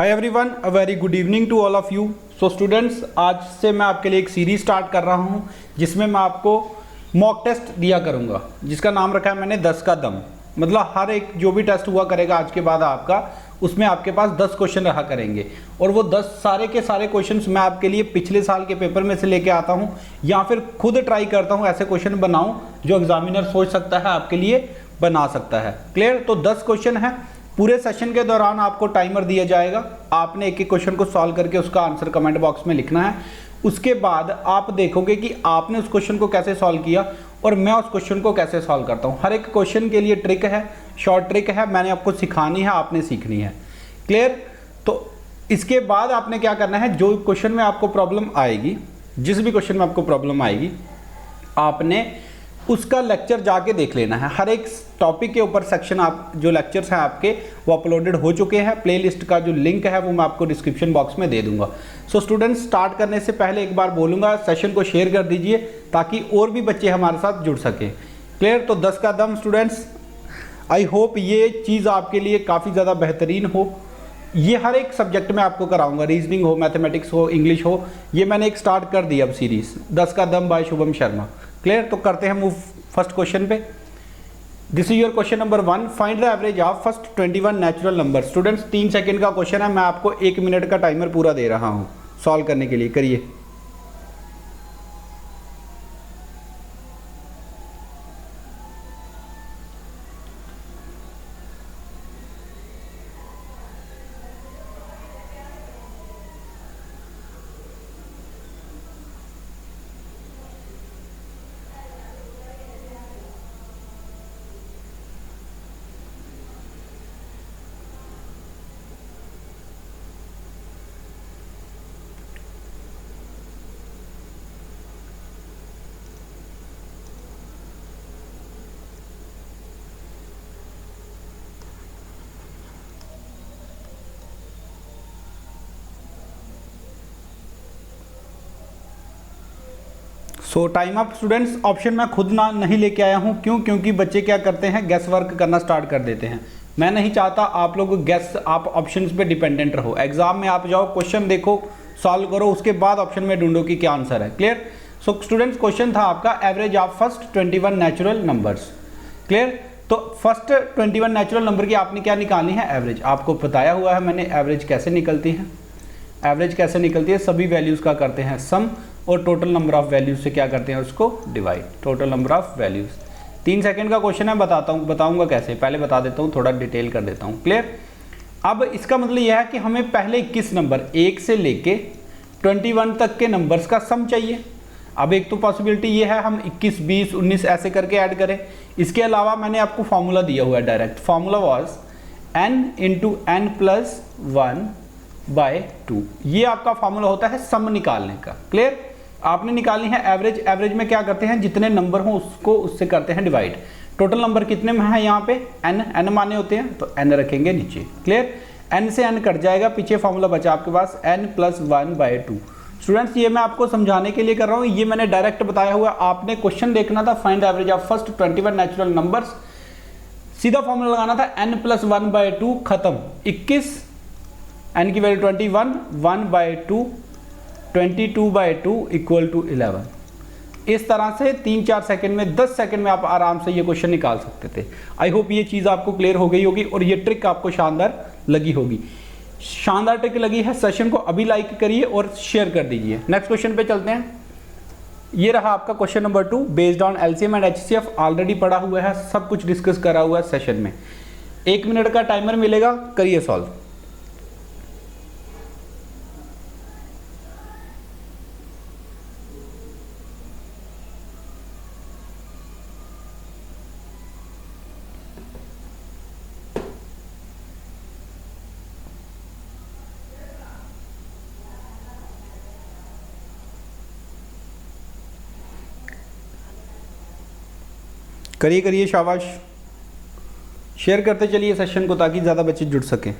Hi everyone, a very good evening to all of you. So students, आज से मैं आपके लिए एक सीरीज स्टार्ट कर रहा हूं जिसमें मैं आपको मॉक टेस्ट दिया करूंगा, जिसका नाम रखा है मैंने 10 का दम। मतलब हर एक जो भी टेस्ट हुआ करेगा आज के बाद आपका, उसमें आपके पास 10 क्वेश्चन रहा करेंगे और वो 10 सारे के सारे क्वेश्चंस मैं आपके लिए पिछले साल के पेपर में से लेके आता हूं या फिर खुद ट्राई करता हूं ऐसे क्वेश्चन बनाऊं जो एग्जामिनर सोच सकता है आपके लिए बना सकता है। क्लियर? तो 10 क्वेश्चन है। पूरे सेशन के दौरान आपको टाइमर दिया जाएगा, आपने एक एक क्वेश्चन को सॉल्व करके उसका आंसर कमेंट बॉक्स में लिखना है। उसके बाद आप देखोगे कि आपने उस क्वेश्चन को कैसे सॉल्व किया और मैं उस क्वेश्चन को कैसे सॉल्व करता हूं। हर एक क्वेश्चन के लिए ट्रिक है, शॉर्ट ट्रिक है, मैंने आपको सिखानी है, आपने सीखनी है। क्लियर? तो इसके बाद आपने क्या करना है, जो क्वेश्चन में आपको प्रॉब्लम आएगी, जिस भी क्वेश्चन में आपको प्रॉब्लम आएगी, आपने उसका लेक्चर जाके देख लेना है। हर एक टॉपिक के ऊपर सेक्शन आप जो लेक्चर्स हैं आपके वो अपलोडेड हो चुके हैं। प्लेलिस्ट का जो लिंक है वो मैं आपको डिस्क्रिप्शन बॉक्स में दे दूंगा। सो स्टूडेंट्स, स्टार्ट करने से पहले एक बार बोलूंगा, सेशन को शेयर कर दीजिए ताकि और भी बच्चे हमारे साथ जुड़ सके। क्लियर? तो 10 का दम स्टूडेंट्स, आई होप ये चीज़ आपके लिए काफ़ी ज़्यादा बेहतरीन हो। ये हर एक सब्जेक्ट में आपको कराऊंगा, रीजनिंग हो, मैथमेटिक्स हो, इंग्लिश हो। ये मैंने एक स्टार्ट कर दिया अब सीरीज 10 का दम बाय शुभम शर्मा। क्लियर? तो करते हैं मूव फर्स्ट क्वेश्चन पे। This is your question number 1, find the average of first 21 natural number. Students, 3 second का क्वेश्चन है, मैं आपको 1 मिनट का टाइमर पूरा दे रहा हूं सॉल्व करने के लिए। करिए। सो टाइम अप स्टूडेंट्स। ऑप्शन मैं खुद ना नहीं लेके आया हूं। क्यों? क्योंकि बच्चे क्या करते हैं, गैस वर्क करना स्टार्ट कर देते हैं। मैं नहीं चाहता आप लोग गैस, आप ऑप्शंस पे डिपेंडेंट रहो। एग्जाम में आप जाओ, क्वेश्चन देखो, सॉल्व करो, उसके बाद ऑप्शन में ढूंढो कि क्या आंसर है। क्लियर? सो स्टूडेंट्स, क्वेश्चन था आपका average of first 21 natural numbers. Clear? तो फर्स्ट 21 नेचुरल नंबर की आपने क्या निकालनी है, एवरेज। आपको बताया हुआ है मैंने एवरेज कैसे निकलती है। एवरेज कैसे निकलती है, सभी वैल्यूज का करते हैं सम और टोटल नंबर ऑफ वैल्यूज से क्या करते हैं, उसको divide. Total number of values. 3 second का क्वेश्चन है, बताऊंगा कैसे, पहले बता देता हूं, थोड़ा डिटेल कर देता हूं। क्लियर? अब इसका मतलब यह है कि हमें पहले 21 नंबर 1 से लेके 21 तक के नंबर्स का सम चाहिए। अब एक तो पॉसिबिलिटी ये है हम 21, 20, 19 ऐसे करके ऐड करें। इसके अलावा मैंने आपको फॉर्मूला दिया हुआ है direct. Formula was n into n plus 1/2। ये आपका फॉर्मूला होता है सम निकालने का। क्लियर? आपने निकालनी है एवरेज। एवरेज में क्या करते हैं, जितने नंबर हो उसको उससे करते हैं डिवाइड। टोटल नंबर कितने में है यहाँ पे, n माने होते हैं, तो n रखेंगे नीचे। क्लियर? n से n कट जाएगा, पीछे फॉर्मूला बचा आपके पास n प्लस 1/2। स्टूडेंट्स, ये मैं आपको समझाने के लिए कर रहा हूँ, ये मैंने डायरेक्ट बताया हुआ। आपने क्वेश्चन देखना था, find the average of first 21 natural numbers. सीधा फॉर्मूला लगाना था n प्लस 1/2, खत्म। 21, n की वैल्यू 21, 1/2, 22/2 इक्वल टू 11। इस तरह से 3-4 सेकंड में, 10 सेकंड में आप आराम से ये क्वेश्चन निकाल सकते थे। आई होप ये चीज़ आपको क्लियर हो गई होगी और ये ट्रिक आपको शानदार लगी होगी। शानदार ट्रिक लगी है, सेशन को अभी लाइक करिए और शेयर कर दीजिए। नेक्स्ट क्वेश्चन पे चलते हैं। ये रहा आपका question number 2, based on LCM and HCF. Already पढ़ा हुआ है, सब कुछ डिस्कस करा हुआ है सेशन में। 1 मिनट का टाइमर मिलेगा, करिए सॉल्व। करिए करिए, शाबाश। शेयर करते चलिए सेशन को ताकि ज़्यादा बच्चे जुड़ सकें।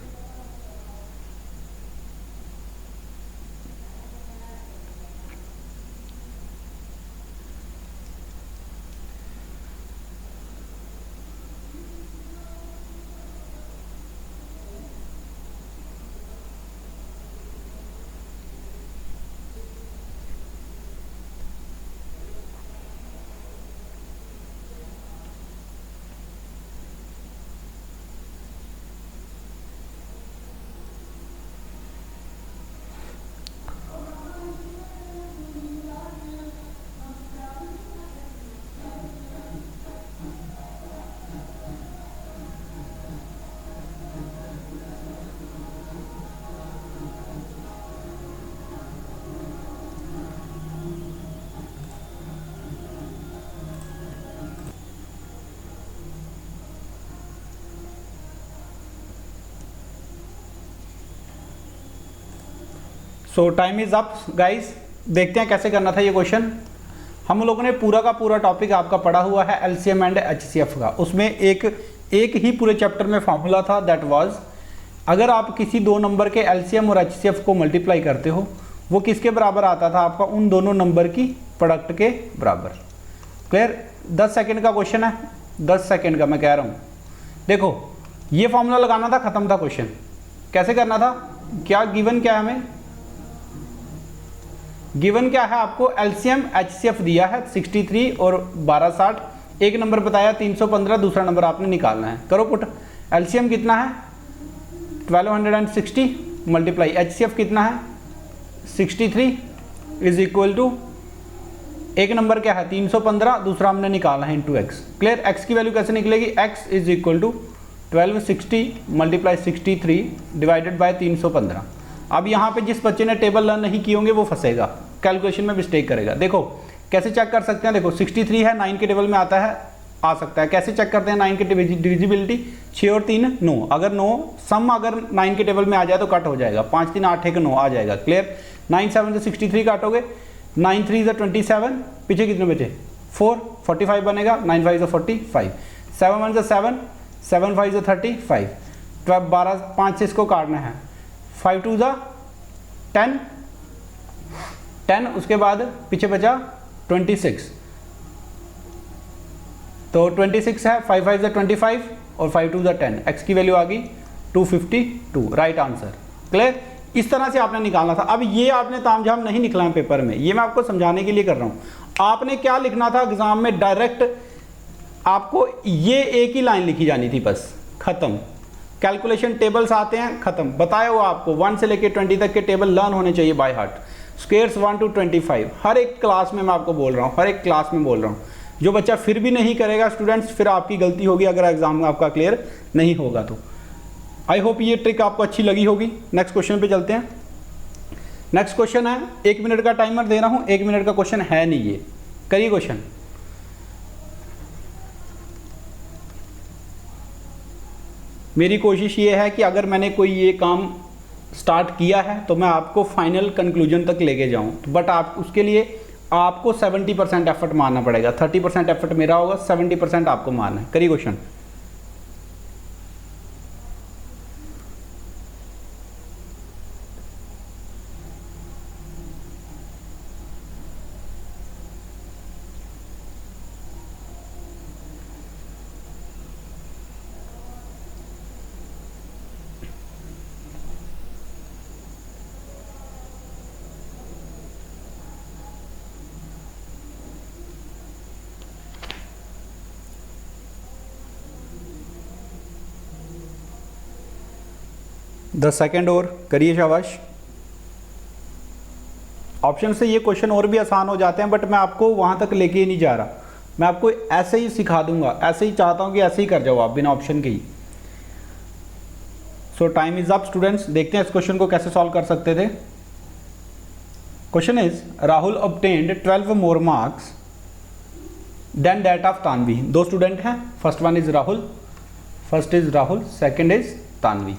सो टाइम इज अप गाइस, देखते हैं कैसे करना था ये क्वेश्चन। हम लोगों ने पूरा का पूरा टॉपिक आपका पढ़ा हुआ है एलसीएम एंड एचसीएफ का। उसमें एक ही पूरे चैप्टर में फॉर्मूला था, दैट वाज अगर आप किसी दो नंबर के एलसीएम और एचसीएफ को मल्टीप्लाई करते हो वो किसके बराबर आता था आपका, उन दोनों नंबर की प्रोडक्ट के बराबर। क्लियर? 10 सेकंड का क्वेश्चन है, 10 सेकंड का मैं कह रहा हूँ। देखो ये फॉर्मूला लगाना था, खत्म था क्वेश्चन। कैसे करना था, क्या गिवन क्या है हमें, गिवन क्या है आपको, एलसीएम एचसीएफ दिया है 63 और 1260, एक नंबर बताया 315, दूसरा नंबर आपने निकालना है। करो पुट। एलसीएम कितना है 1260 मल्टीप्लाई एचसीएफ कितना है 63 इज इक्वल टू एक नंबर क्या है 315, दूसरा हमने निकालना है इंटू एक्स। क्लियर? एक्स की वैल्यू कैसे निकलेगी, x is equal to 1260 multiply 63 divided by 315। अब यहाँ पे जिस बच्चे ने टेबल लर्न नहीं किए होंगे वो फंसेगा, कैलकुलेशन में मिस्टेक करेगा। देखो कैसे चेक कर सकते हैं, देखो 63 है 9 के टेबल में आता है, आ सकता है। कैसे चेक करते हैं 9 की डिविजिबिलिटी, 6 और 3 9, अगर 9 सम अगर 9 के टेबल में आ जाए तो कट हो जाएगा, 5 3 8 1 9 आ जाएगा। क्लियर? 9 7 से 63 काटोगे, 9 3 से 27, पीछे कितने बचे 4, 45 बनेगा, 9 5 से 45, 7 1 से 7, 7 5 से 35, 12 5 से इसको काटना है, 5 2 जा 10 10, उसके बाद पीछे बचा 26, तो 26 है, 5 5 से 25 और 5 2 जा 10, एक्स की वैल्यू आ गई 252, राइट आंसर। क्लियर? इस तरह से आपने निकालना था। अब ये आपने तामझाम नहीं निकला है पेपर में, ये मैं आपको समझाने के लिए कर रहा हूँ। आपने क्या लिखना था एग्जाम में, डायरेक्ट आपको ये एक ही लाइन लिखी जानी थी, बस खत्म। कैलकुलेशन टेबल्स आते हैं, खत्म। बताया हुआ आपको 1 से लेकर 20 तक के टेबल लर्न होने चाहिए बाय हार्ट। स्क्वेयर्स 1 to 25 हर एक क्लास में मैं आपको बोल रहा हूँ, हर एक क्लास में बोल रहा हूँ। जो बच्चा फिर भी नहीं करेगा स्टूडेंट्स, फिर आपकी गलती होगी अगर एग्जाम में आपका क्लियर नहीं होगा तो। आई होप ये ट्रिक आपको अच्छी लगी होगी। नेक्स्ट क्वेश्चन पे चलते हैं। नेक्स्ट क्वेश्चन है, 1 मिनट का टाइमर दे रहा हूँ, 1 मिनट का क्वेश्चन है नहीं ये। करिए क्वेश्चन। मेरी कोशिश ये है कि अगर मैंने कोई ये काम स्टार्ट किया है तो मैं आपको फाइनल कंक्लूजन तक लेके जाऊं, बट आप उसके लिए आपको 70% एफर्ट मारना पड़ेगा। 30% एफर्ट मेरा होगा, 70% आपको मारना है। करिए क्वेश्चन। दस सेकेंड और करिए, शाबाश। ऑप्शन से ये क्वेश्चन और भी आसान हो जाते हैं, बट मैं आपको वहां तक लेके ही नहीं जा रहा, मैं आपको ऐसे ही सिखा दूंगा। ऐसे ही चाहता हूं कि ऐसे ही कर जाओ आप, बिना ऑप्शन के ही। So time is up students. देखते हैं इस क्वेश्चन को कैसे सॉल्व कर सकते थे। Question is Rahul obtained 12 more marks than that of Tanvi. दो स्टूडेंट हैं, first one is Rahul, second is Tanvi.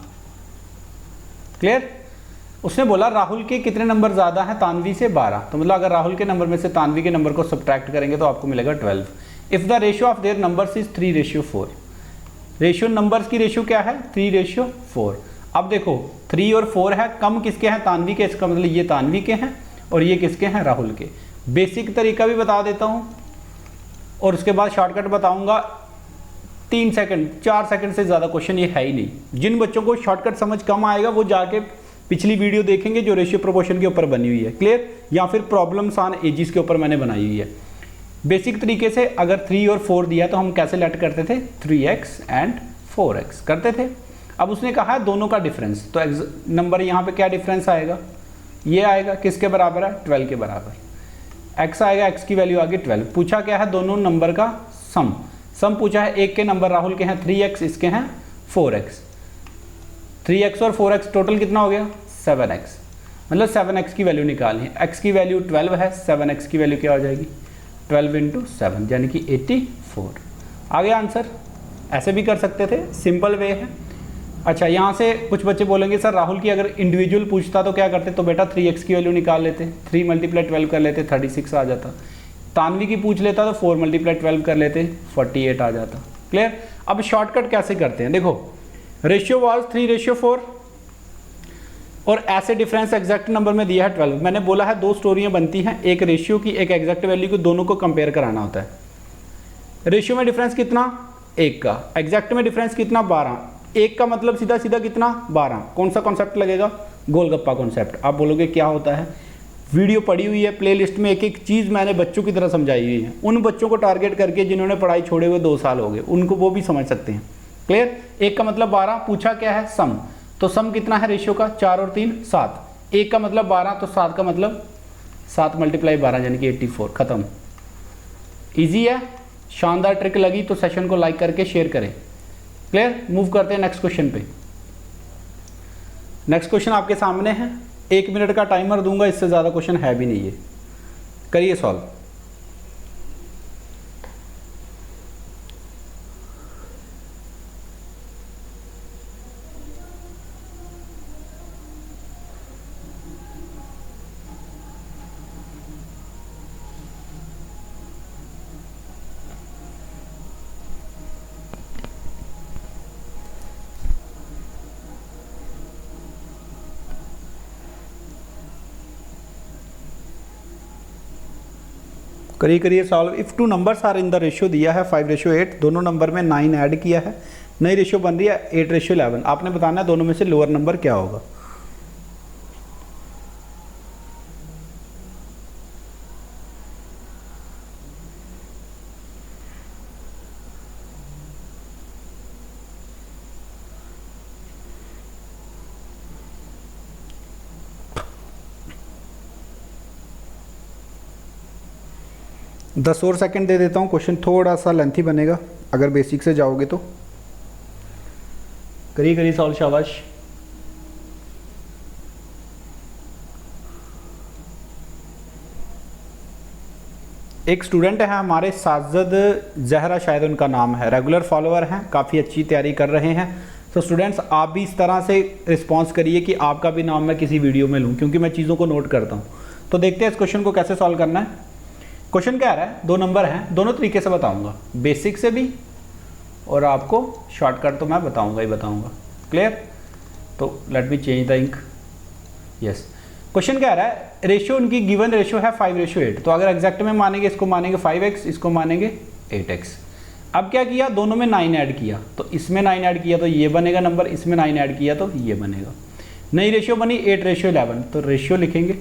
Clear? उसने बोला राहुल के कितने नंबर ज़्यादा हैं तानवी से, 12। तो मतलब अगर राहुल के नंबर में से तानवी के नंबर को सब्ट्रैक्ट करेंगे तो आपको मिलेगा 12। If the ratio of their numbers is 3:4। Ratio numbers की रेशियो क्या है 3:4। अब देखो 3 और 4 है, कम किसके हैं तानवी के, इसका मतलब ये तानवी के हैं और ये किसके हैं राहुल के। बेसिक तरीका भी बता देता हूँ और उसके बाद शॉर्टकट बताऊँगा। 3 सेकंड 4 सेकंड से ज़्यादा क्वेश्चन ये है ही नहीं। जिन बच्चों को शॉर्टकट समझ कम आएगा वो जाके पिछली वीडियो देखेंगे जो रेशियो प्रोपोर्शन के ऊपर बनी हुई है। क्लियर? या फिर प्रॉब्लम्स ऑन एजिस के ऊपर मैंने बनाई हुई है। बेसिक तरीके से अगर 3 और 4 दिया तो हम कैसे लेट करते थे, 3x एंड 4x करते थे। अब उसने कहा है दोनों का डिफरेंस, तो नंबर यहाँ पे क्या डिफरेंस आएगा, ये आएगा किसके बराबर है 12 के बराबर। x आएगा, x की वैल्यू आ गई 12। पूछा क्या है दोनों नंबर का सम पूछा है। एक के नंबर राहुल के हैं 3x, इसके हैं 4x। 3x और 4x टोटल कितना हो गया 7x, मतलब 7x की वैल्यू निकालनी है। x की वैल्यू 12 है, 7x की वैल्यू क्या हो जाएगी 12 × 7 यानी कि 84। आ गया आंसर। ऐसे भी कर सकते थे, सिंपल वे है। अच्छा, यहाँ से कुछ बच्चे बोलेंगे सर राहुल की अगर इंडिविजुअल पूछता तो क्या करते, तो बेटा 3x की वैल्यू निकाल लेते, 3 × 12 कर लेते, 36 आ जाता। तानवी की पूछ लेता तो 4 × 12 कर लेते, 48 आ जाता। क्लियर। अब शॉर्टकट कैसे करते हैं, देखो रेशियो वाज 3:4 और ऐसे डिफरेंस एग्जैक्ट नंबर में दिया है 12। मैंने बोला है 2 स्टोरियां बनती हैं, एक रेशियो की एक एग्जैक्ट वैल्यू को, दोनों को कंपेयर कराना होता है। रेशियो में डिफरेंस कितना, 1 का। एग्जैक्ट में डिफरेंस कितना, 12। 1 का मतलब सीधा सीधा कितना, 12। कौन सा कॉन्सेप्ट लगेगा, गोलगप्पा कॉन्सेप्ट। आप बोलोगे क्या होता है, वीडियो पड़ी हुई है प्लेलिस्ट में, एक एक चीज़ मैंने बच्चों की तरह समझाई हुई है। उन बच्चों को टारगेट करके जिन्होंने पढ़ाई छोड़े हुए 2 साल हो गए, उनको वो भी समझ सकते हैं। क्लियर। 1 का मतलब 12, पूछा क्या है, सम। तो सम कितना है रेशियो का, 4 और 3 7। 1 का मतलब 12, तो 7 का मतलब 7 × 12 यानी कि 84। खत्म। ईजी है, शानदार ट्रिक लगी तो सेशन को लाइक करके शेयर करें। क्लियर। मूव करते हैं नेक्स्ट क्वेश्चन पे। नेक्स्ट क्वेश्चन आपके सामने है, 1 मिनट का टाइमर दूंगा, इससे ज़्यादा क्वेश्चन है भी नहीं है, करिए सॉल्व। करिए करिए solve. If 2 numbers are in the ratio दिया है 5:8, दोनों नंबर में 9 ऐड किया है, नई रेशियो बन रही है 8:11। आपने बताना है दोनों में से लोअर नंबर क्या होगा। दस और सेकंड दे देता हूँ, क्वेश्चन थोड़ा सा लेंथी बनेगा अगर बेसिक से जाओगे तो। करिए करिए सॉल्व, शाबाश। एक स्टूडेंट है हमारे, साजिद जहरा शायद उनका नाम है, रेगुलर फॉलोअर हैं, काफ़ी अच्छी तैयारी कर रहे हैं। तो स्टूडेंट्स आप भी इस तरह से रिस्पॉन्स करिए कि आपका भी नाम मैं किसी वीडियो में लूँ, क्योंकि मैं चीज़ों को नोट करता हूँ। तो देखते हैं इस क्वेश्चन को कैसे सॉल्व करना है। क्वेश्चन क्या आ रहा है, 2 नंबर हैं, दोनों तरीके से बताऊंगा, बेसिक से भी और आपको शॉर्टकट तो मैं बताऊंगा ही बताऊंगा। क्लियर। तो let me change the ink. Yes. Question क्या आ रहा है, रेशियो उनकी गिवन रेशियो है 5:8। तो अगर एग्जैक्ट में मानेंगे, इसको मानेंगे 5x, इसको मानेंगे 8x। अब क्या किया, दोनों में 9 ऐड किया, तो इसमें 9 ऐड किया तो ये बनेगा नंबर, इसमें 9 ऐड किया तो ये बनेगा। नई रेशियो बनी 8:11, तो रेशियो लिखेंगे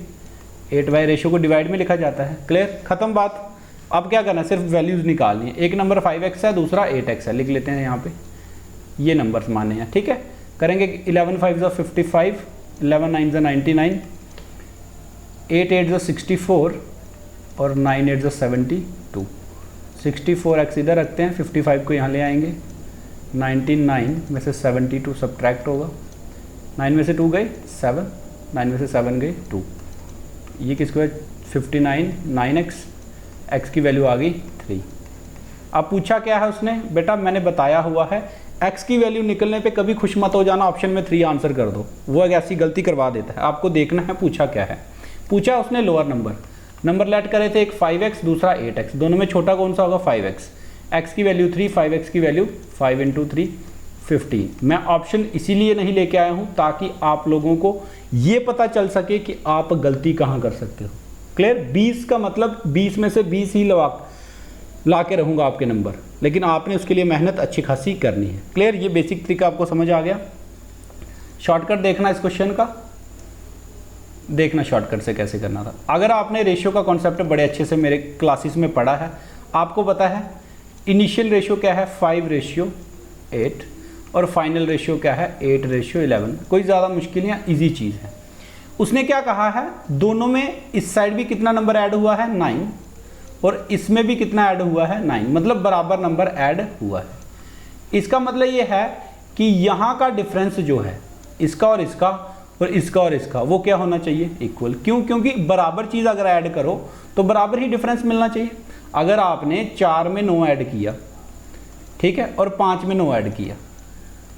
8 बाई रेशियो को डिवाइड में लिखा जाता है। क्लियर, खत्म बात। अब क्या करना है, सिर्फ वैल्यूज निकालनी है। एक नंबर 5x है, दूसरा 8x है, लिख लेते हैं यहाँ पे, ये नंबर्स माने हैं। ठीक है, करेंगे 11 5 = 55, 11 9 = 99, 8 8 = 64 और 9 8 = 72। 64x इधर रखते हैं, 55 को यहाँ ले आएंगे, 99 में से 72 सब्ट्रैक्ट होगा, 9 में से 2 गए 7, 9 में से 7 गए 2, ये किसको है 59, 9x, x की वैल्यू आ गई 3। अब पूछा क्या है उसने, बेटा मैंने बताया हुआ है x की वैल्यू निकलने पे कभी खुश मत हो जाना, ऑप्शन में 3 आंसर कर दो। वो एक ऐसी गलती करवा देता है, आपको देखना है पूछा क्या है। पूछा उसने लोअर नंबर लेट करे थे, एक 5x दूसरा 8x, दोनों में छोटा कौन सा होगा 5x। x की वैल्यू 3, 5x की वैल्यू 5 × 3 15। मैं ऑप्शन इसीलिए नहीं लेके आया हूँ ताकि आप लोगों को ये पता चल सके कि आप गलती कहाँ कर सकते हो। क्लियर। 20 का मतलब 20 में से 20 ही ला के रहूँगा आपके नंबर, लेकिन आपने उसके लिए मेहनत अच्छी खासी करनी है। क्लियर, ये बेसिक तरीका आपको समझ आ गया। शॉर्टकट देखना इस क्वेश्चन का, देखना शॉर्टकट से कैसे करना था। अगर आपने रेशियो का कॉन्सेप्ट बड़े अच्छे से मेरे क्लासेस में पढ़ा है, आपको पता है इनिशियल रेशियो क्या है 5:8 और फाइनल रेशियो क्या है 8:11। कोई ज़्यादा मुश्किल या ईजी चीज़ है। उसने क्या कहा है, दोनों में इस साइड भी कितना नंबर ऐड हुआ है 9 और इसमें भी कितना ऐड हुआ है 9, मतलब बराबर नंबर ऐड हुआ है। इसका मतलब ये है कि यहाँ का डिफरेंस जो है इसका और इसका और इसका और इसका, वो क्या होना चाहिए इक्वल। क्यों, क्योंकि बराबर चीज़ अगर ऐड करो तो बराबर ही डिफरेंस मिलना चाहिए। अगर आपने 4 में 9 ऐड किया, ठीक है, और 5 में 9 ऐड किया,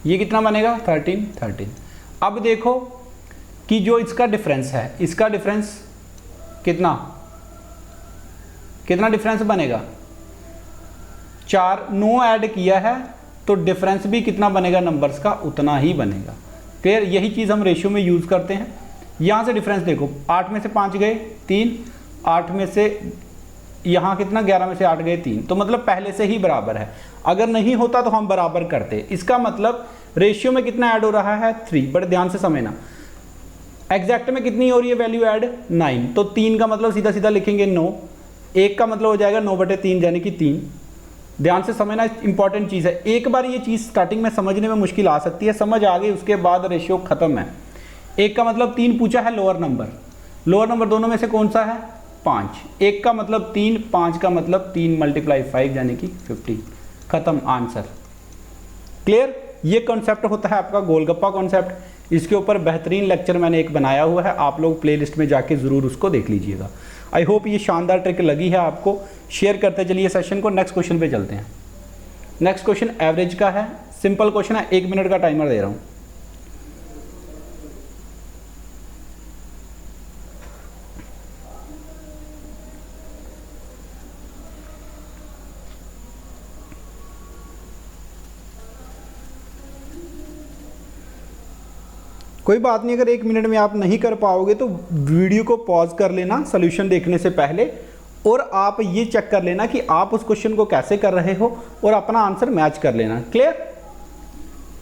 ये कितना बनेगा 13 13। अब देखो कि जो इसका डिफरेंस है, इसका डिफरेंस कितना डिफरेंस बनेगा 4, 9 ऐड किया है तो डिफरेंस भी कितना बनेगा नंबर्स का, उतना ही बनेगा। क्लियर? यही चीज़ हम रेशियो में यूज़ करते हैं। यहाँ से डिफरेंस देखो, 8 में से 5 गए 3, 8 में से यहाँ कितना 11 में से 8 गए 3, तो मतलब पहले से ही बराबर है। अगर नहीं होता तो हम बराबर करते। इसका मतलब रेशियो में कितना ऐड हो रहा है 3, बड़े ध्यान से समझना। एग्जैक्ट में कितनी हो रही है वैल्यू ऐड 9, तो 3 का मतलब सीधा सीधा लिखेंगे 9, 1 का मतलब हो जाएगा 9/3 यानी कि 3। ध्यान से समझना, इंपॉर्टेंट चीज़ है। एक बार ये चीज़ स्टार्टिंग में समझने में मुश्किल आ सकती है, समझ आ गई उसके बाद रेशियो खत्म है। 1 का मतलब 3 पूछा है, लोअर नंबर दोनों में से कौन सा है 5। 1 का मतलब 3, 5 का मतलब 3 × 5 यानी कि 15। खत्म, आंसर। क्लियर? ये कॉन्सेप्ट होता है आपका गोलगप्पा कॉन्सेप्ट। इसके ऊपर बेहतरीन लेक्चर मैंने एक बनाया हुआ है, आप लोग प्लेलिस्ट में जाके ज़रूर उसको देख लीजिएगा। आई होप ये शानदार ट्रिक लगी है आपको। शेयर करते चलिए सेशन को। नेक्स्ट क्वेश्चन पे चलते हैं। नेक्स्ट क्वेश्चन एवरेज का है, सिंपल क्वेश्चन है, 1 मिनट का टाइमर दे रहा हूँ। कोई बात नहीं, अगर 1 मिनट में आप नहीं कर पाओगे तो वीडियो को पॉज कर लेना सॉल्यूशन देखने से पहले, और आप ये चेक कर लेना कि आप उस क्वेश्चन को कैसे कर रहे हो और अपना आंसर मैच कर लेना। Clear?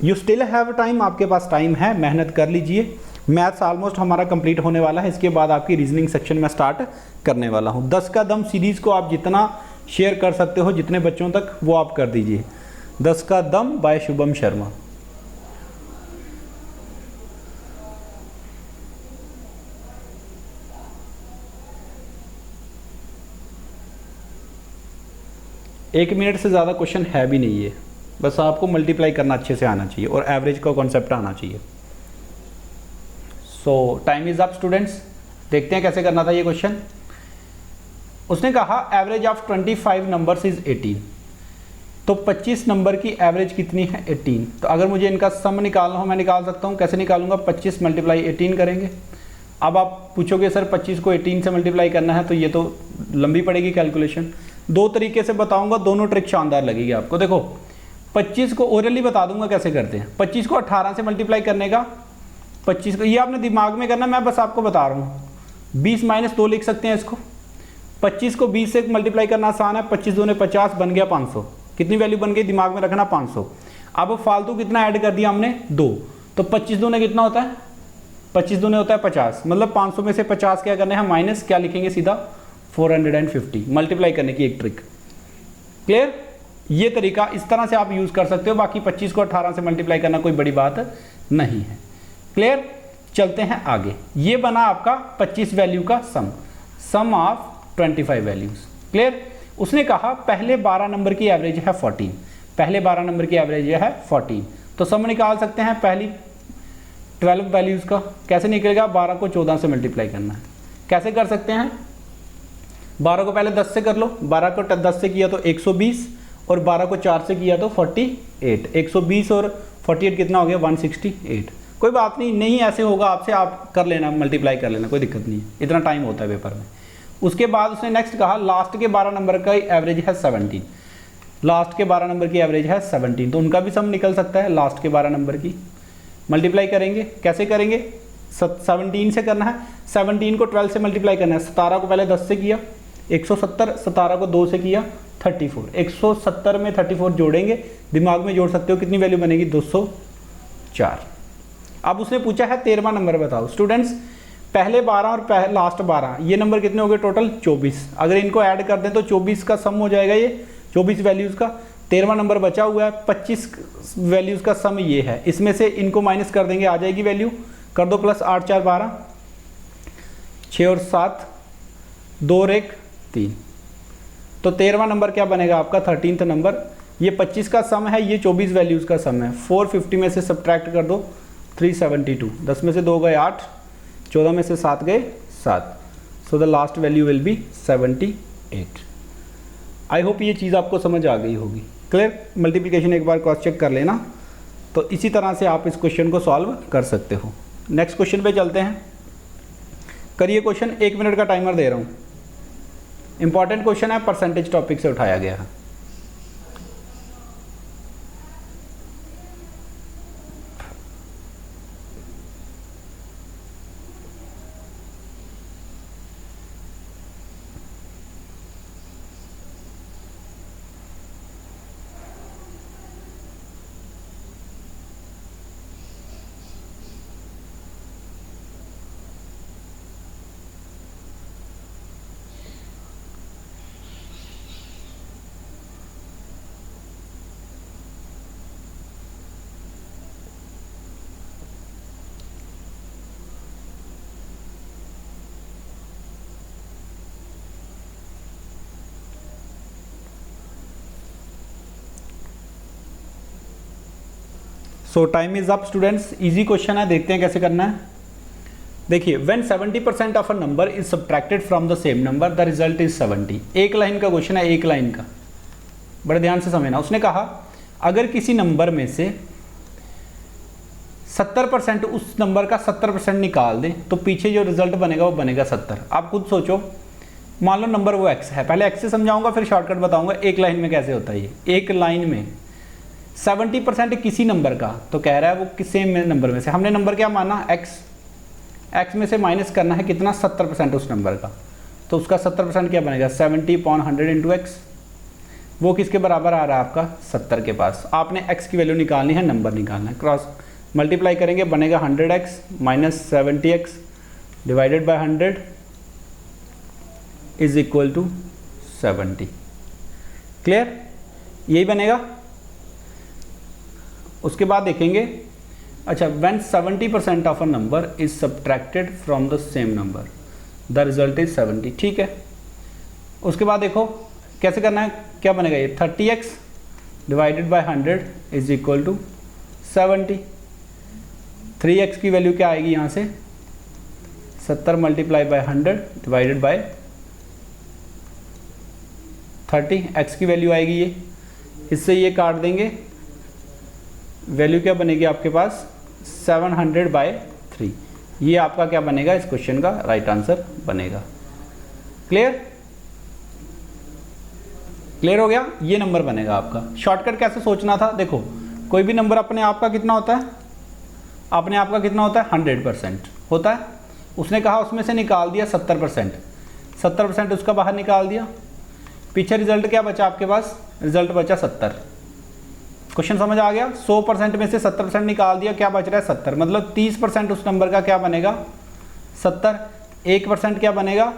You still have time, आपके पास टाइम है, मेहनत कर लीजिए। मैथ्स ऑलमोस्ट हमारा कंप्लीट होने वाला है, इसके बाद आपकी रीजनिंग सेक्शन में स्टार्ट करने वाला हूँ। 10 का दम सीरीज़ को आप जितना शेयर कर सकते हो, जितने बच्चों तक, वो आप कर दीजिए। 10 का दम बाय शुभम शर्मा। एक मिनट से ज़्यादा क्वेश्चन है भी नहीं है, बस आपको मल्टीप्लाई करना अच्छे से आना चाहिए और एवरेज का कॉन्सेप्ट आना चाहिए। सो टाइम इज़ अप स्टूडेंट्स। देखते हैं कैसे करना था ये क्वेश्चन। उसने कहा एवरेज ऑफ 25 नंबर्स इज़ 18, तो 25 नंबर की एवरेज कितनी है 18। तो अगर मुझे इनका सम निकालना हो, मैं निकाल सकता हूँ। कैसे निकालूंगा? 25 × 18 करेंगे। अब आप पूछोगे सर 25 को 18 से मल्टीप्लाई करना है, तो ये तो लंबी पड़ेगी कैलकुलेशन। 2 तरीके से बताऊंगा, दोनों ट्रिक शानदार लगेगी आपको। देखो 25 को ओरली बता दूंगा कैसे करते हैं। 25 को 18 से मल्टीप्लाई करने का, 25 को, ये आपने दिमाग में करना, मैं बस आपको बता रहा हूँ। 20 - 2 लिख सकते हैं इसको। 25 को 20 से मल्टीप्लाई करना आसान है। 25 दूने 50, बन गया 500। कितनी वैल्यू बन गई दिमाग में रखना 500। अब फालतू कितना ऐड कर दिया हमने 2, तो 25 दूने कितना होता है 25 दूने होता है 50, मतलब 500 में से 50 क्या करना है माइनस, क्या लिखेंगे सीधा 450 मल्टीप्लाई करने की एक ट्रिक। क्लियर? ये तरीका इस तरह से आप यूज कर सकते हो। बाकी 25 को 18 से मल्टीप्लाई करना कोई बड़ी बात नहीं है। क्लियर? चलते हैं आगे। ये बना आपका 25 वैल्यू का सम ऑफ 25 वैल्यूज। क्लियर? उसने कहा पहले 12 नंबर की एवरेज है 14, पहले 12 नंबर की एवरेज है 14, तो सम निकाल सकते हैं पहली 12 वैल्यूज का। कैसे निकलेगा? 12 को 14 से मल्टीप्लाई करना है। कैसे कर सकते हैं? 12 को पहले 10 से कर लो, 12 को 10 से किया तो 120, और 12 को 4 से किया तो 48। 120 और 48 कितना हो गया 168। कोई बात नहीं, नहीं ऐसे होगा आपसे, आप कर लेना, मल्टीप्लाई कर लेना, कोई दिक्कत नहीं है, इतना टाइम होता है पेपर में। उसके बाद उसने नेक्स्ट कहा लास्ट के 12 नंबर का एवरेज है 17, लास्ट के 12 नंबर की एवरेज है 17, तो उनका भी सम निकल सकता है। लास्ट के 12 नंबर की मल्टीप्लाई करेंगे, कैसे करेंगे? 17 से करना है, 17 को 12 से मल्टीप्लाई करना है। 17 को पहले 10 से किया 170, 17 को 2 से किया 34, 170 में 34 जोड़ेंगे, दिमाग में जोड़ सकते हो, कितनी वैल्यू बनेगी 204। अब उसने पूछा है 13वां नंबर बताओ। स्टूडेंट्स पहले 12 और लास्ट 12, ये नंबर कितने हो गए टोटल 24। अगर इनको ऐड कर दें तो 24 का सम हो जाएगा, ये 24 वैल्यूज़ का। 13वां नंबर बचा हुआ है, 25 वैल्यूज़ का सम ये है। इसमें से इनको माइनस कर देंगे, आ जाएगी वैल्यू, कर दो प्लस, 8 4 12, 6 और 7, 2 और 1 3, तो 13वां नंबर क्या बनेगा आपका 13th नंबर। ये 25 का सम है, ये 24 वैल्यूज़ का सम है। 450 में से सब्ट्रैक्ट कर दो 372, 10 में से 2 गए 8, 14 में से 7 गए 7, so the last value will be 78। I hope ये चीज़ आपको समझ आ गई होगी। क्लियर? मल्टीप्लिकेशन एक बार क्रॉस चेक कर लेना, तो इसी तरह से आप इस क्वेश्चन को सॉल्व कर सकते हो। नेक्स्ट क्वेश्चन पे चलते हैं, करिए क्वेश्चन। 1 मिनट का टाइमर दे रहा हूँ। इंपॉर्टेंट क्वेश्चन है, परसेंटेज टॉपिक से उठाया गया है। सो time is up students. Easy question है, देखते हैं कैसे करना है। देखिए, when 70% of a number is subtracted from the same number the result is 70। एक लाइन का क्वेश्चन है, एक लाइन का, बड़े ध्यान से समझना। उसने कहा अगर किसी नंबर में से 70% उस नंबर का 70% निकाल दें तो पीछे जो रिजल्ट बनेगा वो बनेगा 70। आप खुद सोचो, मान लो नंबर वो x है, पहले x से समझाऊंगा फिर शॉर्टकट बताऊंगा एक लाइन में कैसे होता है ये। एक लाइन में 70% किसी नंबर का, तो कह रहा है वो किसी नंबर में से, हमने नंबर क्या माना x में से माइनस करना है कितना, 70% उस नंबर का, तो उसका 70% क्या बनेगा, 70/100 इंटू एक्स। वो किसके बराबर आ रहा है आपका, 70 के पास। आपने x की वैल्यू निकालनी है, नंबर निकालना है, क्रॉस मल्टीप्लाई करेंगे बनेगा 100x minus 70x divided by 100 is equal to 70। Clear, यही बनेगा। उसके बाद देखेंगे, अच्छा, when 70% of a number is subtracted from the same number the result is 70। ठीक है, उसके बाद देखो कैसे करना है, क्या बनेगा ये 30x divided by 100 is equal to 70। 3x की वैल्यू क्या आएगी यहाँ से, 70 multiply by 100 divided by 30, x की वैल्यू आएगी ये, इससे ये काट देंगे, वैल्यू क्या बनेगी आपके पास 700/3। ये आपका क्या बनेगा, इस क्वेश्चन का राइट आंसर बनेगा। क्लियर, क्लियर हो गया, ये नंबर बनेगा आपका। शॉर्टकट कैसे सोचना था, देखो कोई भी नंबर अपने आप का कितना होता है, अपने आप का कितना होता है 100% होता है। उसने कहा उसमें से निकाल दिया 70%, 70% उसका बाहर निकाल दिया, पीछे रिजल्ट क्या बचा आपके पास, रिजल्ट बचा 70। क्वेश्चन समझ आ गया। 100% में से 70% निकाल दिया, क्या बच रहा है 70, मतलब 30% उस नंबर का क्या बनेगा 70। 1% क्या बनेगा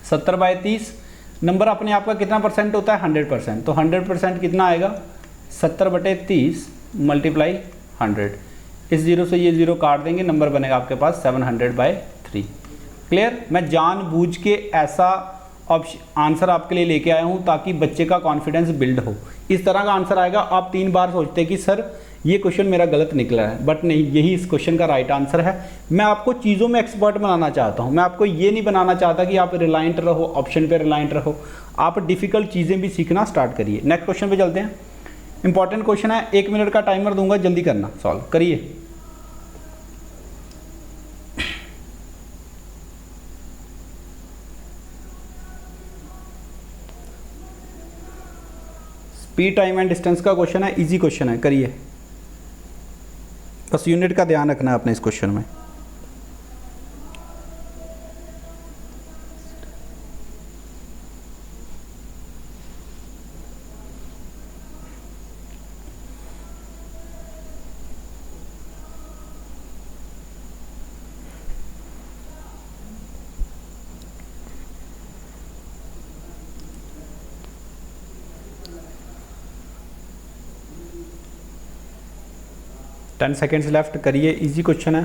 70/30। नंबर अपने आप का कितना परसेंट होता है 100%, तो 100% कितना आएगा 70/30 मल्टीप्लाई 100। इस जीरो से ये जीरो काट देंगे, नंबर बनेगा आपके पास 700/3। क्लियर, मैं जानबूझ के ऐसा आंसर आपके लिए लेके आया हूं ताकि बच्चे का कॉन्फिडेंस बिल्ड हो। इस तरह का आंसर आएगा, आप 3 बार सोचते हैं कि सर ये क्वेश्चन मेरा गलत निकला है, बट नहीं, यही इस क्वेश्चन का राइट आंसर है। मैं आपको चीज़ों में एक्सपर्ट बनाना चाहता हूं, मैं आपको ये नहीं बनाना चाहता कि आप रिलायंट रहो, ऑप्शन पे रिलायंट रहो। आप डिफिकल्ट चीज़ें भी सीखना स्टार्ट करिए। नेक्स्ट क्वेश्चन पे चलते हैं, इंपॉर्टेंट क्वेश्चन है, 1 मिनट का टाइमर दूंगा, जल्दी करना, सॉल्व करिए। स्पीड, टाइम एंड डिस्टेंस का क्वेश्चन है, इजी क्वेश्चन है, करिए। बस यूनिट का ध्यान रखना है अपने इस क्वेश्चन में। टेन सेकेंड्स लेफ्ट, करिए, इजी क्वेश्चन है।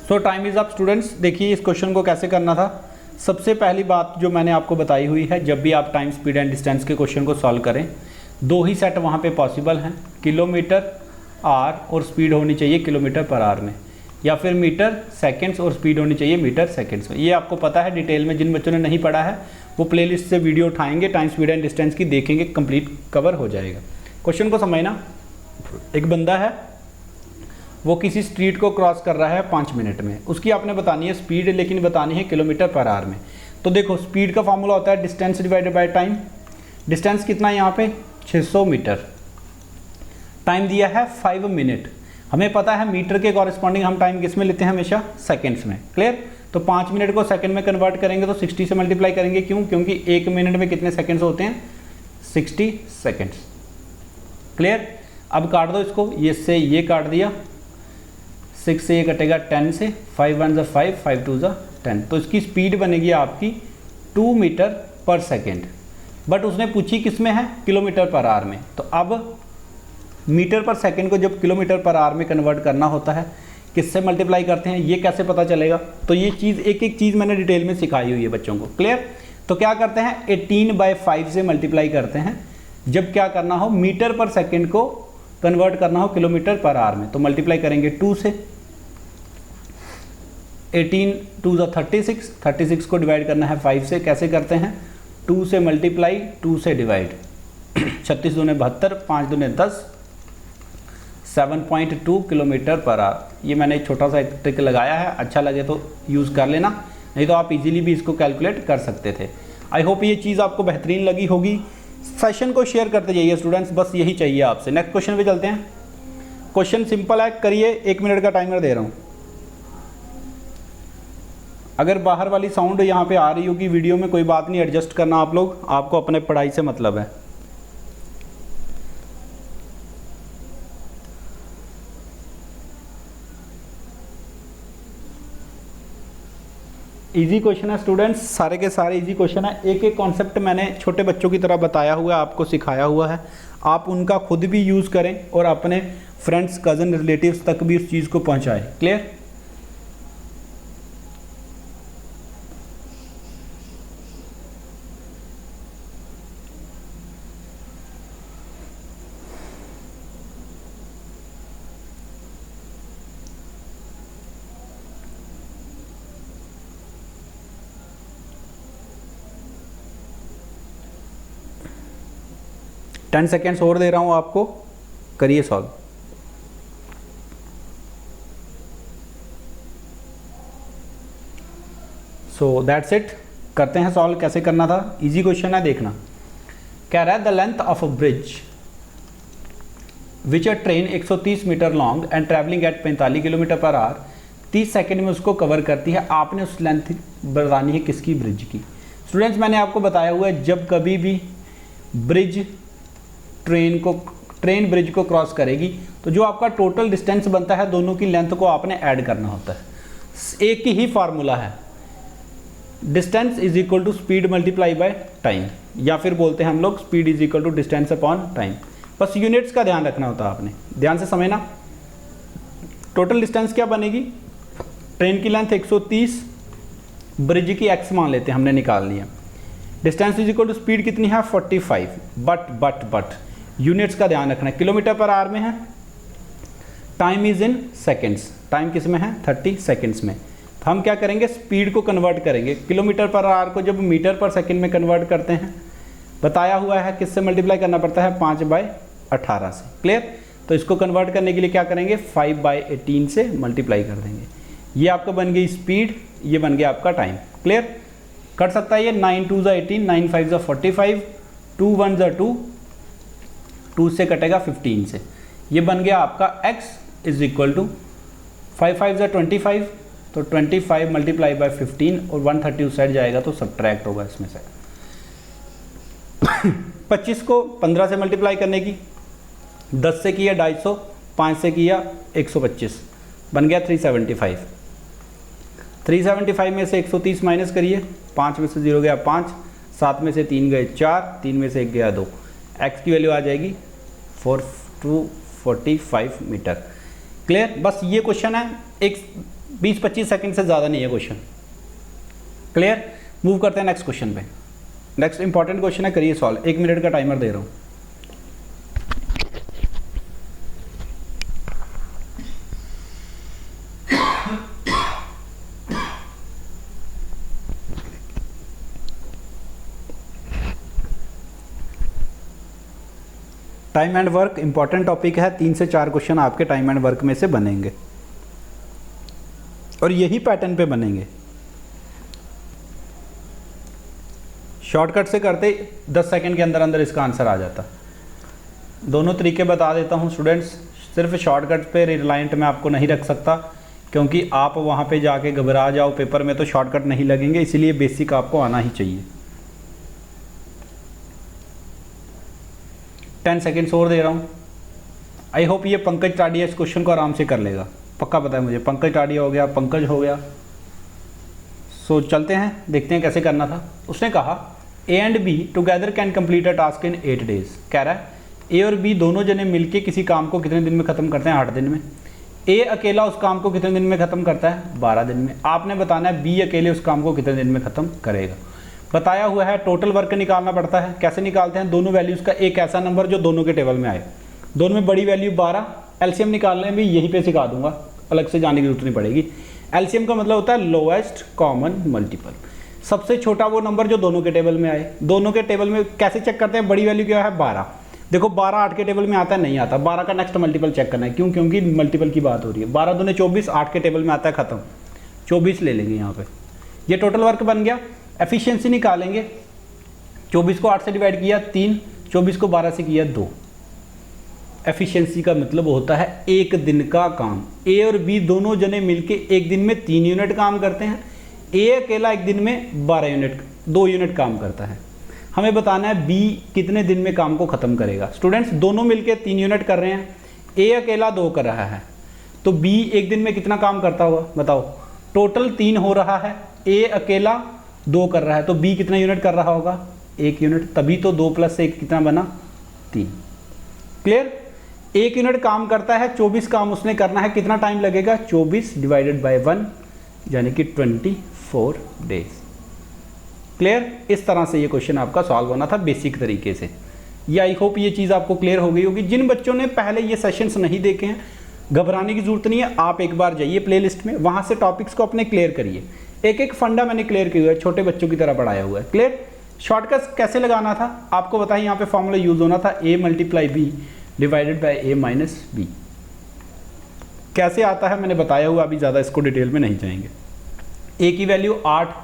सो टाइम इज अप स्टूडेंट्स। देखिए इस क्वेश्चन को कैसे करना था। सबसे पहली बात जो मैंने आपको बताई हुई है, जब भी आप टाइम, स्पीड एंड डिस्टेंस के क्वेश्चन को सॉल्व करें, 2 ही सेट वहाँ पे पॉसिबल हैं, किलोमीटर आर और स्पीड होनी चाहिए किलोमीटर पर आवर में, या फिर मीटर सेकंड्स और स्पीड होनी चाहिए मीटर सेकंड्स में। ये आपको पता है डिटेल में, जिन बच्चों ने नहीं पढ़ा है वो प्लेलिस्ट से वीडियो उठाएंगे, टाइम स्पीड एंड डिस्टेंस की देखेंगे, कंप्लीट कवर हो जाएगा। क्वेश्चन को समझना, एक बंदा है वो किसी स्ट्रीट को क्रॉस कर रहा है 5 मिनट में, उसकी आपने बतानी है स्पीड, लेकिन बतानी है किलोमीटर पर आवर में। तो देखो स्पीड का फॉर्मूला होता है distance divided by time. Distance कितना है यहाँ पे 600 मीटर, टाइम दिया है 5 मिनट। हमें पता है मीटर के कॉरेस्पॉन्डिंग हम टाइम किस में लेते हैं, हमेशा सेकंड्स में। क्लियर? तो 5 मिनट को सेकंड में कन्वर्ट करेंगे तो 60 से मल्टीप्लाई करेंगे। क्यों? क्योंकि 1 मिनट में कितने सेकंड्स होते हैं, 60 सेकंड्स। क्लियर? अब काट दो इसको, ये से ये काट दिया, 6 से ये कटेगा 10 से, 5 1 ज़ा 5, 5 2 ज़ा 10। तो इसकी स्पीड बनेगी आपकी 2 मीटर पर सेकेंड। बट उसने पूछी किस में है, किलोमीटर पर आवर में। तो अब मीटर पर सेकेंड को जब किलोमीटर पर आवर में कन्वर्ट करना होता है, किससे मल्टीप्लाई करते हैं, ये कैसे पता चलेगा? तो ये चीज़ एक एक चीज़ मैंने डिटेल में सिखाई हुई है बच्चों को। क्लियर? तो क्या करते हैं, 18/5 से मल्टीप्लाई करते हैं जब क्या करना हो, मीटर पर सेकेंड को कन्वर्ट करना हो किलोमीटर पर आवर में। तो मल्टीप्लाई करेंगे 2 से, 18 2 ज़ा 36, 36 को डिवाइड करना है 5 से। कैसे करते हैं, 2 से मल्टीप्लाई 2 से डिवाइड, 36 दूने 72, 5 दूने 10, 7.2 किलोमीटर पर आवर। ये मैंने एक छोटा सा एक ट्रिक लगाया है, अच्छा लगे तो यूज़ कर लेना, नहीं तो आप इजीली भी इसको कैलकुलेट कर सकते थे। आई होप ये चीज़ आपको बेहतरीन लगी होगी। सेशन को शेयर करते जाइए स्टूडेंट्स, बस यही चाहिए आपसे। नेक्स्ट क्वेश्चन पे चलते हैं। क्वेश्चन सिंपल है, करिए, 1 मिनट का टाइमर दे रहा हूँ। अगर बाहर वाली साउंड यहाँ पे आ रही होगी वीडियो में, कोई बात नहीं, एडजस्ट करना आप लोग, आपको अपने पढ़ाई से मतलब है। इजी क्वेश्चन है स्टूडेंट्स, सारे के सारे इजी क्वेश्चन है। एक एक कॉन्सेप्ट मैंने छोटे बच्चों की तरह बताया हुआ है, आपको सिखाया हुआ है। आप उनका खुद भी यूज़ करें और अपने फ्रेंड्स, कज़न, रिलेटिव्स तक भी उस चीज़ को पहुंचाएं। क्लियर? टेन सेकेंड्स और दे रहा हूँ आपको, करिए सॉल्व। सो दैट्स इट, करते हैं सॉल्व। कैसे करना था, इजी क्वेश्चन है, देखना। कह रहा है the length of a bridge which a train 130 metre long and travelling at 45 kilometre per hour 30 second में उसको कवर करती है। आपने उस लेंथ बतानी है किसकी, ब्रिज की। स्टूडेंट्स मैंने आपको बताया हुआ है, जब कभी भी ब्रिज ट्रेन ब्रिज को क्रॉस करेगी तो जो आपका टोटल डिस्टेंस बनता है, दोनों की लेंथ को आपने ऐड करना होता है। एक ही फार्मूला है, distance is equal to speed multiply by time, या फिर बोलते हैं हम लोग speed is equal to distance upon time. बस यूनिट्स का ध्यान रखना होता है आपने, ध्यान से समझना। टोटल डिस्टेंस क्या बनेगी, ट्रेन की लेंथ 130, ब्रिज की x मान लेते हैं, हमने निकाल लिया। Distance is equal to speed कितनी है 45, बट यूनिट्स का ध्यान रखना है, किलोमीटर पर आवर में है। Time is in seconds, time किस में है 30 सेकेंड्स में। तो हम क्या करेंगे, स्पीड को कन्वर्ट करेंगे, किलोमीटर पर आवर को जब मीटर पर सेकेंड में कन्वर्ट करते हैं, बताया हुआ है किससे मल्टीप्लाई करना पड़ता है, 5/18 से। क्लियर? तो इसको कन्वर्ट करने के लिए क्या करेंगे, 5/18 से मल्टीप्लाई कर देंगे। ये आपका बन गई स्पीड, ये बन गया आपका टाइम। क्लियर? कट सकता है ये, 9 2 ज़ा 18, 9 5 ज़ा 45, 2 1 ज़ा 2, 2 से कटेगा 15 से। ये बन गया आपका x इज इक्वल टू 5 5 ज़ा 25, तो 25 मल्टीप्लाई बाय 15 और 130 उस साइड जाएगा तो सब्ट्रैक्ट होगा इसमें से। 25 को 15 से मल्टीप्लाई करने की, 10 से किया 250, 5 से किया 125, बन गया 375। 375 में से 130 माइनस करिए, 5 में से 0 गया 5, 7 में से 3 गए 4, 3 में से 1 गया 2। x की वैल्यू आ जाएगी 445 मीटर। क्लियर? बस ये क्वेश्चन है, एक 20-25 सेकंड से ज़्यादा नहीं है क्वेश्चन। क्लियर? मूव करते हैं नेक्स्ट क्वेश्चन पे। नेक्स्ट इंपॉर्टेंट क्वेश्चन है, करिए सॉल्व। 1 मिनट का टाइमर दे रहा हूँ। Time and work important topic है, 3 से 4 क्वेश्चन आपके टाइम एंड वर्क में से बनेंगे और यही पैटर्न पे बनेंगे। शॉर्टकट से करते 10 सेकंड के अंदर अंदर इसका आंसर आ जाता। दोनों तरीके बता देता हूँ स्टूडेंट्स, सिर्फ शॉर्टकट पे रिलायंट मैं आपको नहीं रख सकता क्योंकि आप वहाँ पे जाके घबरा जाओ पेपर में तो शॉर्टकट नहीं लगेंगे, इसीलिए बेसिक आपको आना ही चाहिए। 10 सेकेंड्स और दे रहा हूँ। आई होप ये पंकज टाडिया इस क्वेश्चन को आराम से कर लेगा, पक्का पता है मुझे। पंकज टाडिया हो गया, पंकज हो गया। सो चलते हैं, देखते हैं कैसे करना था। उसने कहा A and be together can complete a task in 8 days. कह रहा है ए और बी दोनों जने मिलके किसी काम को कितने दिन में ख़त्म करते हैं? 8 दिन में। ए अकेला उस काम को कितने दिन में ख़त्म करता है? 12 दिन में। आपने बताना है बी अकेले उस काम को कितने दिन में ख़त्म करेगा। बताया हुआ है टोटल वर्क निकालना पड़ता है। कैसे निकालते हैं? दोनों वैल्यूज़ का एक ऐसा नंबर जो दोनों के टेबल में आए। दोनों में बड़ी वैल्यू 12, एलसीएम निकालने भी यहीं पे सिखा दूंगा, अलग से जाने की जरूरत नहीं पड़ेगी। एलसीएम का मतलब होता है लोएस्ट कॉमन मल्टीपल, सबसे छोटा वो नंबर जो दोनों के टेबल में आए। दोनों के टेबल में कैसे चेक करते हैं? बड़ी वैल्यू क्या है? 12। देखो 12 8 के टेबल में आता है? नहीं आता। 12 का नेक्स्ट मल्टीपल चेक करना है, क्यों? क्योंकि मल्टीपल की बात हो रही है। 12 दूने 24, 8 के टेबल में आता है, खत्म। 24 ले लेंगे यहाँ पे। ये टोटल वर्क बन गया। एफिशिएंसी निकालेंगे। 24 को 8 से डिवाइड किया 3, 24 को 12 से किया 2। एफिशिएंसी का मतलब होता है एक दिन का काम। ए और बी दोनों जने मिलके एक दिन में 3 यूनिट काम करते हैं। ए अकेला एक दिन में 2 यूनिट काम करता है। हमें बताना है बी कितने दिन में काम को ख़त्म करेगा। स्टूडेंट्स दोनों मिलके 3 यूनिट कर रहे हैं, ए अकेला 2 कर रहा है, तो बी एक दिन में कितना काम करता होगा बताओ? टोटल 3 हो रहा है, ए अकेला 2 कर रहा है, तो बी कितना यूनिट कर रहा होगा? 1 यूनिट। तभी तो 2 + 1 कितना बना? 3। क्लियर? 1 यूनिट काम करता है, 24 काम उसने करना है, कितना टाइम लगेगा? 24 डिवाइडेड बाय 1 यानी कि 24 डेज। क्लियर? इस तरह से ये क्वेश्चन आपका सॉल्व होना था बेसिक तरीके से। ये आई होप ये चीज़ आपको क्लियर हो गई होगी। जिन बच्चों ने पहले ये सेशंस नहीं देखे हैं, घबराने की जरूरत नहीं है। आप एक बार जाइए प्लेलिस्ट में, वहाँ से टॉपिक्स को अपने क्लियर करिए। एक एक फंडा मैंने क्लियर किया हुआ है, छोटे बच्चों की तरह पढ़ाया हुआ है। क्लियर? शॉर्टकट कैसे लगाना था आपको बताइए। यहाँ पे फॉर्मूला यूज होना था a × b divided by a - b। कैसे आता है मैंने बताया हुआ, अभी ज़्यादा इसको डिटेल में नहीं जाएंगे। a की वैल्यू 8,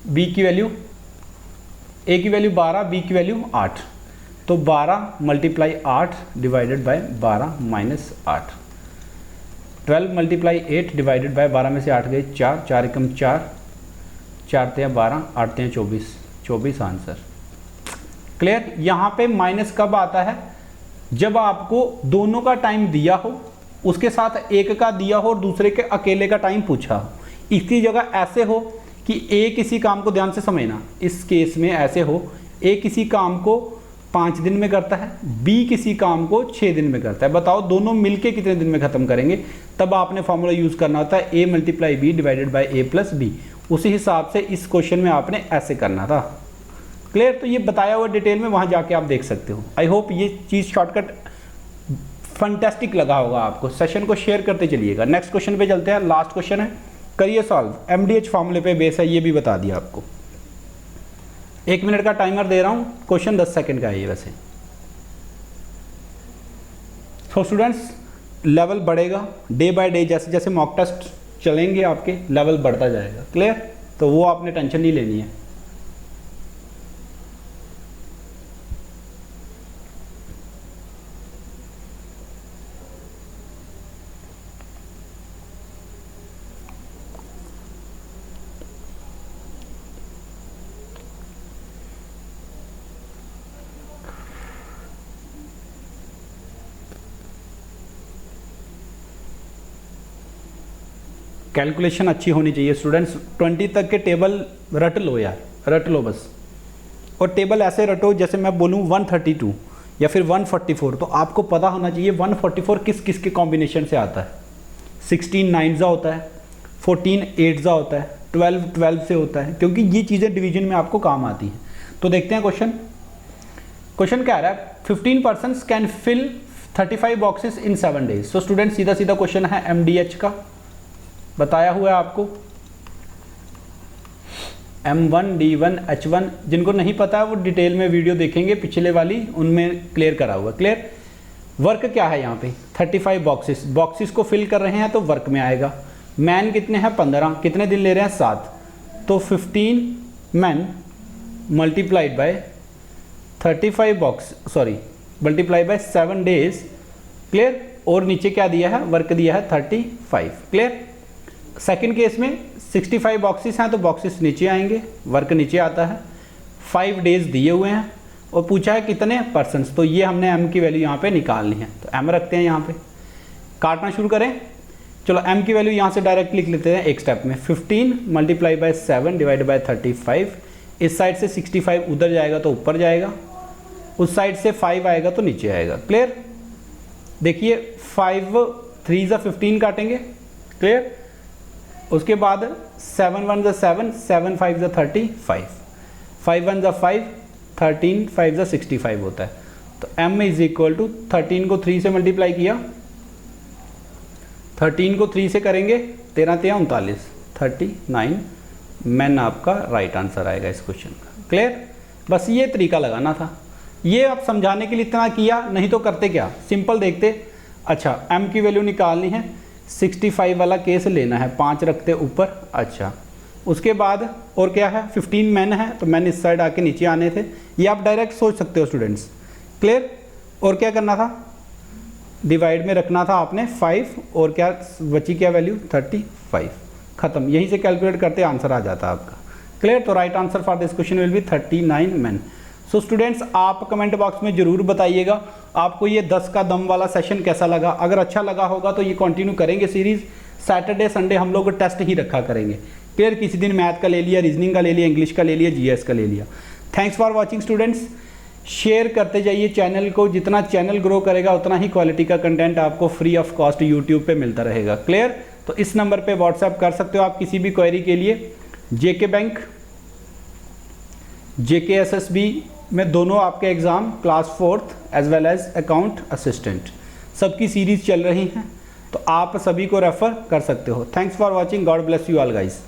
b की वैल्यू, a की वैल्यू 12, b की वैल्यू 8, तो 12 × 8 डिवाइडेड बाय 12 - 8। 12 × 8 डिवाइडेड बाय 12 में से 8 गए 4, 4 एकम 4, 4 × 12, 8 × 24, 24 आंसर। क्लियर? यहाँ पे माइनस कब आता है? जब आपको दोनों का टाइम दिया हो, उसके साथ एक का दिया हो और दूसरे के अकेले का टाइम पूछा हो। इसकी जगह ऐसे हो कि ए किसी काम को, ध्यान से समझना, इस केस में ऐसे हो ए किसी काम को 5 दिन में करता है, बी किसी काम को 6 दिन में करता है। बताओ दोनों मिलके कितने दिन में खत्म करेंगे? तब आपने फॉर्मूला यूज करना होता है a × b divided by a + b। उसी हिसाब से इस क्वेश्चन में आपने ऐसे करना था। क्लियर? तो ये बताया हुआ डिटेल में वहाँ जाके आप देख सकते हो। आई होप ये चीज़ शॉर्टकट फंटेस्टिक लगा होगा आपको। सेशन को शेयर करते चलिएगा। नेक्स्ट क्वेश्चन पे चलते हैं, लास्ट क्वेश्चन है, करिए सॉल्व। MDH फॉर्मूले पे बेस है, ये भी बता दिया आपको। 1 मिनट का टाइमर दे रहा हूँ, क्वेश्चन 10 सेकंड का है ये वैसे। सो स्टूडेंट्स लेवल बढ़ेगा डे बाय डे, जैसे जैसे मॉक टेस्ट चलेंगे आपके लेवल बढ़ता जाएगा। क्लियर? तो वो आपने टेंशन नहीं लेनी है। कैलकुलेशन अच्छी होनी चाहिए स्टूडेंट्स। 20 तक के टेबल रट लो यार, रट लो बस। और टेबल ऐसे रटो जैसे मैं बोलूँ 132 या फिर 144, तो आपको पता होना चाहिए 144 किस किस के कॉम्बिनेशन से आता है। 16 9 होता है, 14 8 होता है, 12 12 से होता है, क्योंकि ये चीज़ें डिवीजन में आपको काम आती हैं। तो देखते हैं क्वेश्चन। क्वेश्चन क्या रहा है? 15 persons can fill 35 boxes in 7 days. So student सीधा सीधा क्वेश्चन है MDH का, बताया हुआ है आपको। M1 D1 H1, जिनको नहीं पता है वो डिटेल में वीडियो देखेंगे पिछले वाली, उनमें क्लियर करा हुआ। क्लियर। वर्क क्या है यहाँ पे 35 बॉक्सेस को फिल कर रहे हैं तो वर्क में आएगा। मैन कितने हैं 15, कितने दिन ले रहे हैं 7, तो 15 man multiplied by multiply by 7 days. Clear. और नीचे क्या दिया है, वर्क दिया है 35। क्लियर। सेकंड केस में 65 बॉक्सेस हैं तो बॉक्सेस नीचे आएंगे, वर्क नीचे आता है। 5 डेज दिए हुए हैं और पूछा है कितने पर्सन्स, तो ये हमने m की वैल्यू यहाँ पे निकालनी है, तो m रखते हैं यहाँ पे। काटना शुरू करें। चलो m की वैल्यू यहाँ से डायरेक्ट लिख लेते हैं एक स्टेप में। 15 मल्टीप्लाई बाय 7 डिवाइड बाय 35। इस साइड से 65 उधर जाएगा तो ऊपर जाएगा, उस साइड से 5 आएगा तो नीचे आएगा। क्लियर। देखिए 5 3 ज़ा 15 काटेंगे। क्लियर। उसके बाद 7 1 ज़ा 7, 7 5 ज़ा 35, 5 1 ज़ा 5, 13 5 ज़ा 65 होता है। तो m इज इक्वल टू 13 को 3 से मल्टीप्लाई किया, 13 को 3 से करेंगे 13 3 39, 39 मैन आपका राइट आंसर आएगा इस क्वेश्चन का। क्लियर। बस ये तरीका लगाना था, ये आप समझाने के लिए इतना किया, नहीं तो करते क्या, सिंपल देखते। अच्छा m की वैल्यू निकालनी है, 65 वाला केस लेना है, 5 रखते ऊपर। अच्छा उसके बाद और क्या है, 15 मैन है तो मैन इस साइड आके नीचे आने थे, ये आप डायरेक्ट सोच सकते हो स्टूडेंट्स। क्लियर। और क्या करना था, डिवाइड में रखना था आपने 5, और क्या बची क्या वैल्यू 35, खत्म। यहीं से कैलकुलेट करते आंसर आ जाता आपका। क्लियर। तो right answer for this question will be 39 man. So students आप कमेंट बॉक्स में जरूर बताइएगा आपको ये 10 का दम वाला सेशन कैसा लगा। अगर अच्छा लगा होगा तो ये कंटिन्यू करेंगे सीरीज। सैटरडे संडे हम लोग टेस्ट ही रखा करेंगे। क्लियर। किसी दिन मैथ का ले लिया, रीजनिंग का ले लिया, इंग्लिश का ले लिया, जीएस का ले लिया। Thanks for watching students. Share करते जाइए चैनल को, जितना चैनल ग्रो करेगा उतना ही क्वालिटी का कंटेंट आपको फ्री ऑफ कॉस्ट यूट्यूब पे मिलता रहेगा। क्लियर। तो इस नंबर पे व्हाट्सएप कर सकते हो आप किसी भी क्वेरी के लिए। जेके बैंक, जेके एसएसबी में दोनों आपके exam class 4th as well as account assistant सबकी सीरीज़ चल रही हैं, तो आप सभी को रेफ़र कर सकते हो। Thanks for watching. God bless you all guys.